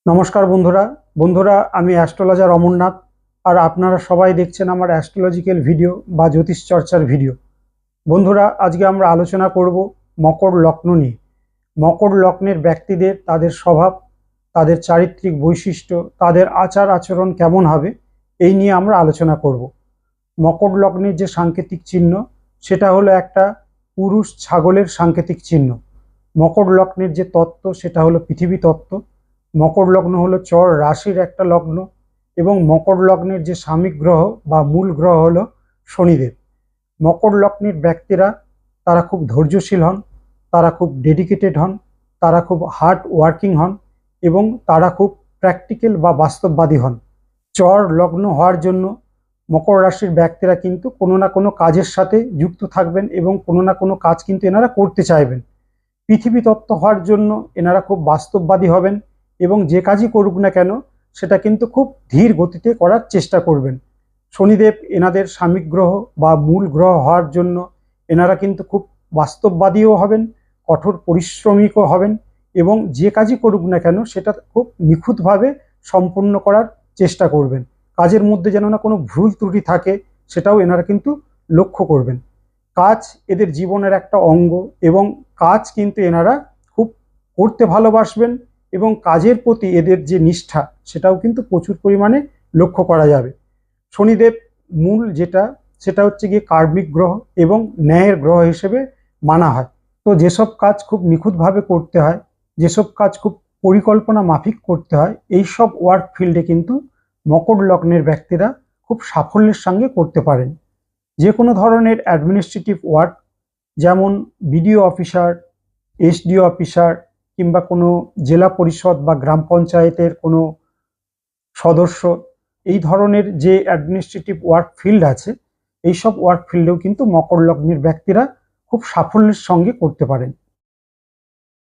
নমস্কার বন্ধুরা বন্ধুরা আমি অ্যাস্ট্রোলজার অমরনাথ। আর আপনারা সবাই দেখছেন আমার অ্যাস্ট্রোলজিক্যাল ভিডিও বা জ্যোতিষ চর্চার ভিডিও। বন্ধুরা, আজকে আমরা আলোচনা করব মকর লগ্ন নিয়ে। মকর লগ্নের ব্যক্তিদের তাদের স্বভাব, তাদের চারিত্রিক বৈশিষ্ট্য, তাদের আচার আচরণ কেমন হবে এই নিয়ে আমরা আলোচনা করব। মকর লগ্নের যে সাংকেতিক চিহ্ন সেটা হলো একটা পুরুষ ছাগলের সাংকেতিক চিহ্ন। মকর লগ্নের যে তত্ত্ব সেটা হলো পৃথিবী তত্ত্ব। মকর লগ্ন হলো চর রাশির একটা লগ্ন এবং মকর লগ্নের যে সাময়িক গ্রহ বা মূল গ্রহ হলো শনিদেব। মকর লগ্নের ব্যক্তিরা তারা খুব ধৈর্যশীল হন, তারা খুব ডেডিকেটেড হন, তারা খুব হার্ড ওয়ার্কিং হন এবং তারা খুব প্র্যাকটিক্যাল বা বাস্তববাদী হন। চর লগ্ন হওয়ার জন্য মকর রাশির ব্যক্তিরা কিন্তু কোনো না কোনো কাজের সাথে যুক্ত থাকবেন এবং কোনো না কোনো কাজ কিন্তু এনারা করতে চাইবেন। পৃথিবী তত্ত্ব হওয়ার জন্য এনারা খুব বাস্তববাদী হবেন এবং যে কাজই করুক না কেন সেটা কিন্তু খুব ধীর গতিতে করার চেষ্টা করবেন। শনিদেব এনাদের সাময়িক গ্রহ বা মূল গ্রহ হওয়ার জন্য এনারা কিন্তু খুব বাস্তববাদীও হবেন, কঠোর পরিশ্রমিকও হবেন এবং যে কাজই করুক না কেন সেটা খুব নিখুঁতভাবে সম্পূর্ণ করার চেষ্টা করবেন। কাজের মধ্যে যেন না কোনো ভুল ত্রুটি থাকে সেটাও এনারা কিন্তু লক্ষ্য করবেন। কাজ এদের জীবনের একটা অঙ্গ এবং কাজ কিন্তু এনারা খুব করতে ভালোবাসবেন এবং কাজের প্রতি এদের যে নিষ্ঠা সেটাও কিন্তু প্রচুর পরিমাণে লক্ষ্য করা যাবে। শনিদেব মূল যেটা সেটা হচ্ছে গিয়ে কার্মিক গ্রহ এবং ন্যায়ের গ্রহ হিসেবে মানা হয়। তো যেসব কাজ খুব নিখুঁতভাবে করতে হয়, যেসব কাজ খুব পরিকল্পনা মাফিক করতে হয়, এই সব ওয়ার্ক ফিল্ডে কিন্তু মকর লগ্নের ব্যক্তিরা খুব সাফল্যের সঙ্গে করতে পারেন। যে কোনো ধরনের অ্যাডমিনিস্ট্রেটিভ ওয়ার্ক, যেমন বিডিও অফিসার, এসডিও অফিসার কিংবা কোনো জেলা পরিষদ বা গ্রাম পঞ্চায়েতের কোনো সদস্য, এই ধরনের যে অ্যাডমিনিস্ট্রেটিভ ওয়ার্ক ফিল্ড আছে এই সব ওয়ার্ক ফিল্ডেও কিন্তু মকর লগ্নের ব্যক্তিরা খুব সাফল্যের সঙ্গে করতে পারেন।